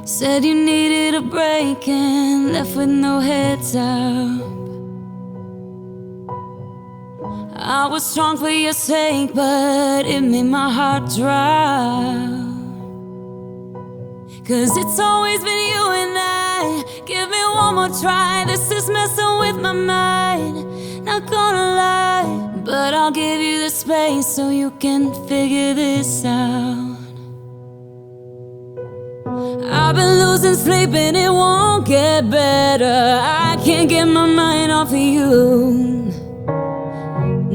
Said you needed a break and left with no heads up. I was strong for your sake, but it made my heart drop. 'Cause it's always been you and I. Give me one more try, this is messing with my mind. Not gonna lie, but I'll give you the space so you can figure this out. I've been losing sleep and it won't get better. I can't get my mind off of you.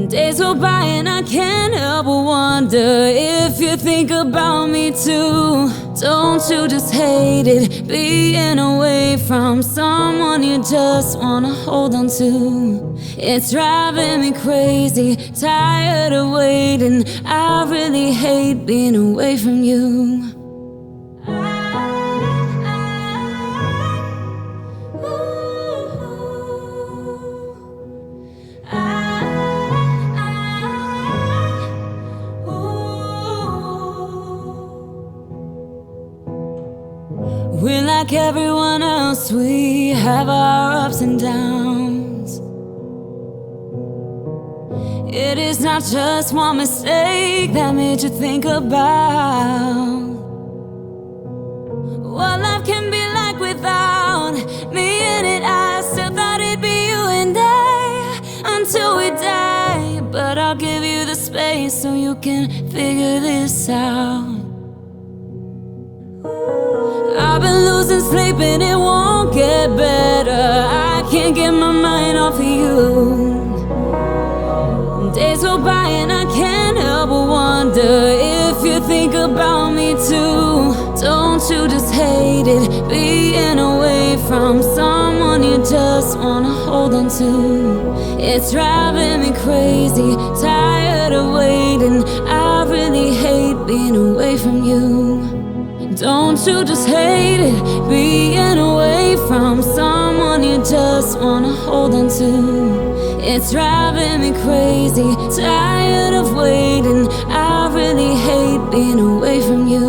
Days go by and I can't help but wonder if you think about me too. Don't you just hate it, being away from someone you just wanna hold on to? It's driving me crazy, tired of waiting. I really hate being away from you. We're like everyone else, we have our ups and downs. It is not just one mistake that made you think about what life can be like without me in it. I still thought it'd be you and I until we die. But I'll give you the space so you can figure this out. I've been losing sleep and it won't get better. I can't get my mind off of you. Days go by and I can't help but wonder if you think about me too. Don't you just hate it, being away from someone you just wanna hold on to? It's driving me crazy, tired of waiting. I really hate being away from you. Don't you just hate it, being away from someone you just wanna hold on to? It's driving me crazy, tired of waiting. I really hate being away from you.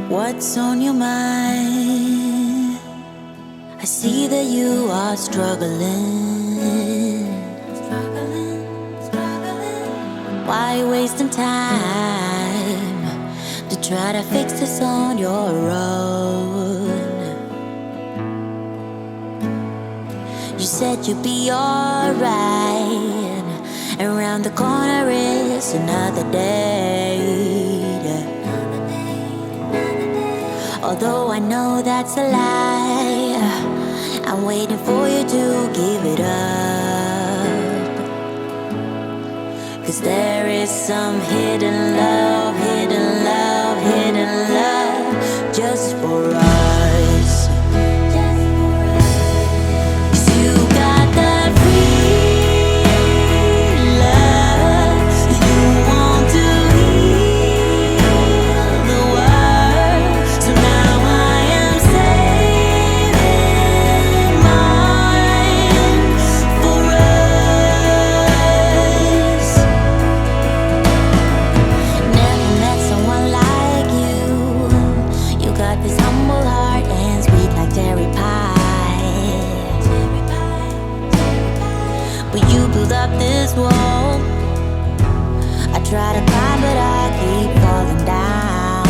What's on your mind? I see that you are struggling. Why wasting time to try to fix this on your own? You said you'd be alright, around the corner is another day. Although I know that's a lie, I'm waiting for you to give it up. 'Cause there is some hidden love, hidden love, hidden love just for us. 'Cause you got that free love, you want to heal the world. So now I am saving mine for us. Never met someone like you. You got this humble heart and sweet like cherry pie. But you build up this wall. I try to climb but I keep falling down.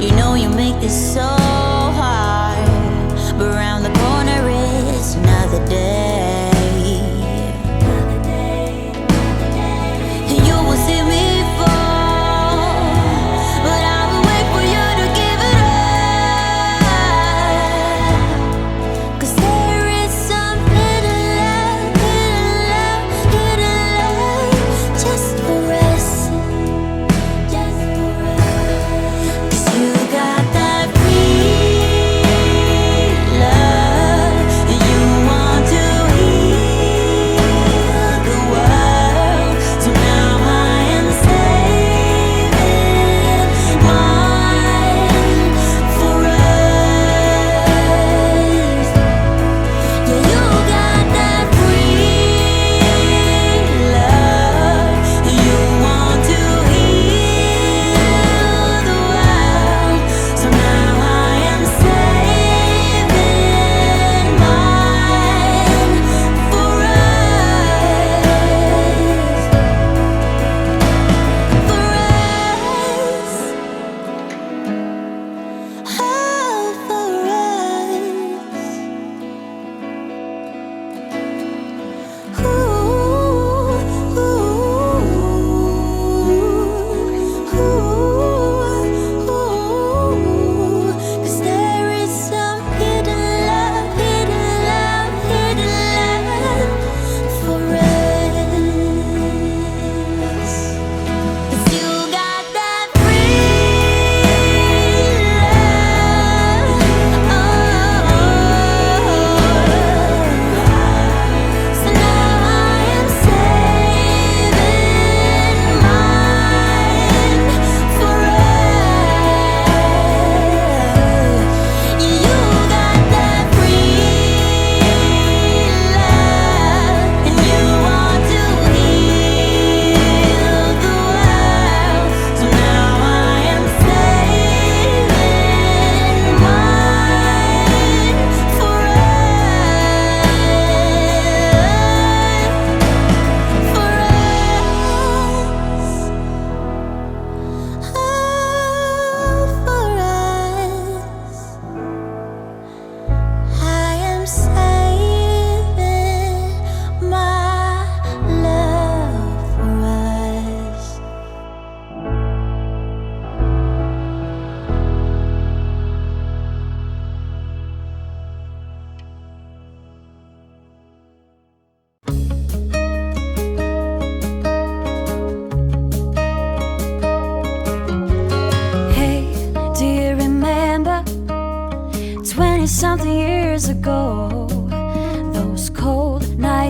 You know you make this so hard, but around the corner is another day. And you will see me fall, but I will wait for you to give it up. 'Cause there is something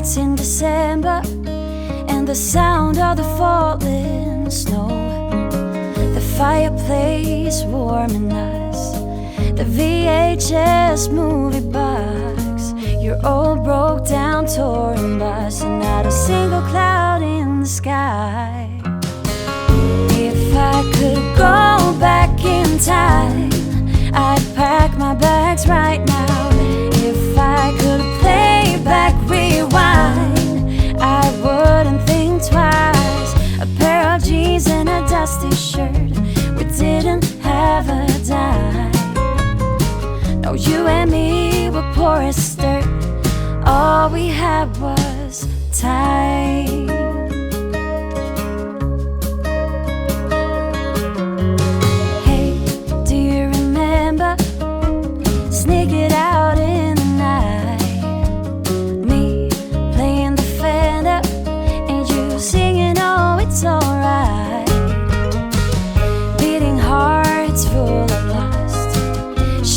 nights in December and the sound of the falling snow, the fireplace warming us, the VHS movie box, your old broke down touring bus, and not a single cloud in the sky. If I could go back in time, I'd pack my bags right now. If I could play back, rewind, I wouldn't think twice. A pair of jeans and a dusty shirt, we didn't have a dime. No, you and me were poor as dirt, all we had was time. Sneak it out in the night, me playing the Fender and you singing, oh, it's alright. Beating hearts full of lust,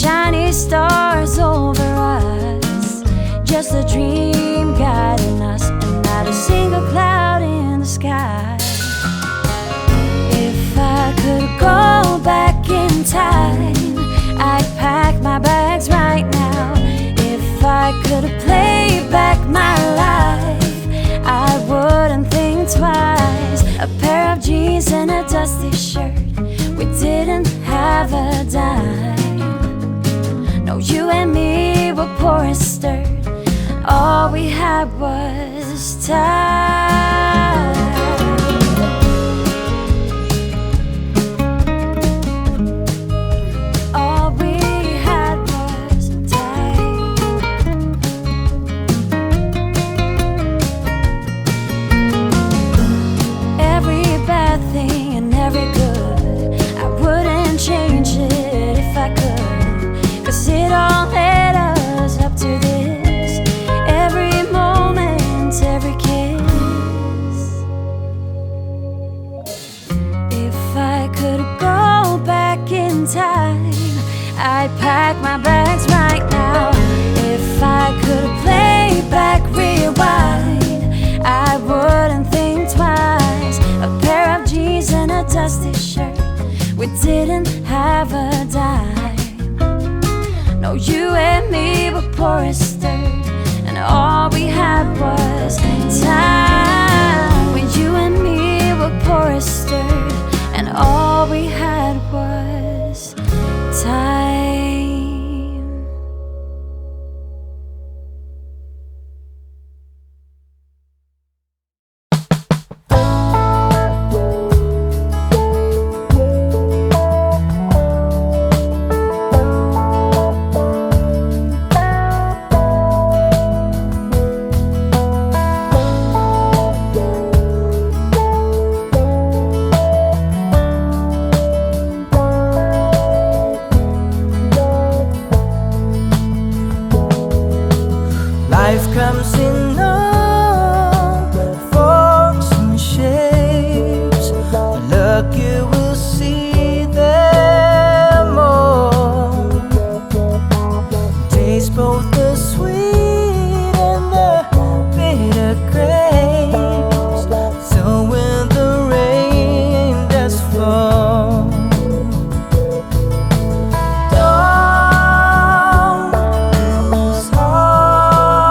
shiny stars over us, just a dream guiding us, and not a single cloud in the sky. If I could go back in time, I'd pack my bags right now. If I could play back my life, I wouldn't think twice. A pair of jeans and a dusty shirt, we didn't have a dime. No, you and me were poor as dirt, all we had was time. Change it if I could, 'cause it all led us up to this. Every moment, every kiss. If I could go back in time, I'd pack my bags right now. If I could play back, rewind, I wouldn't think twice. A pair of jeans and a dusty shirt, we didn't have a dime. No, you and me were poor as dirt, and all we had was time. When you and me were poor as dirt, and all we had was time. Life comes in all forms and shapes. Look, you will see them all. Taste both the sweet and the bitter grapes. So when the rain does fall, don't lose heart.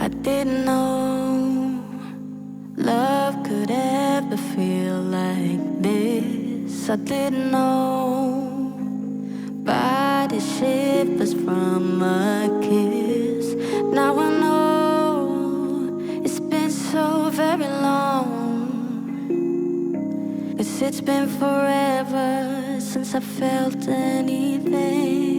I didn't know love could ever feel like this. I didn't know body shivers from a kiss. Now I know it's been so very long. 'Cause it's been forever since I felt anything.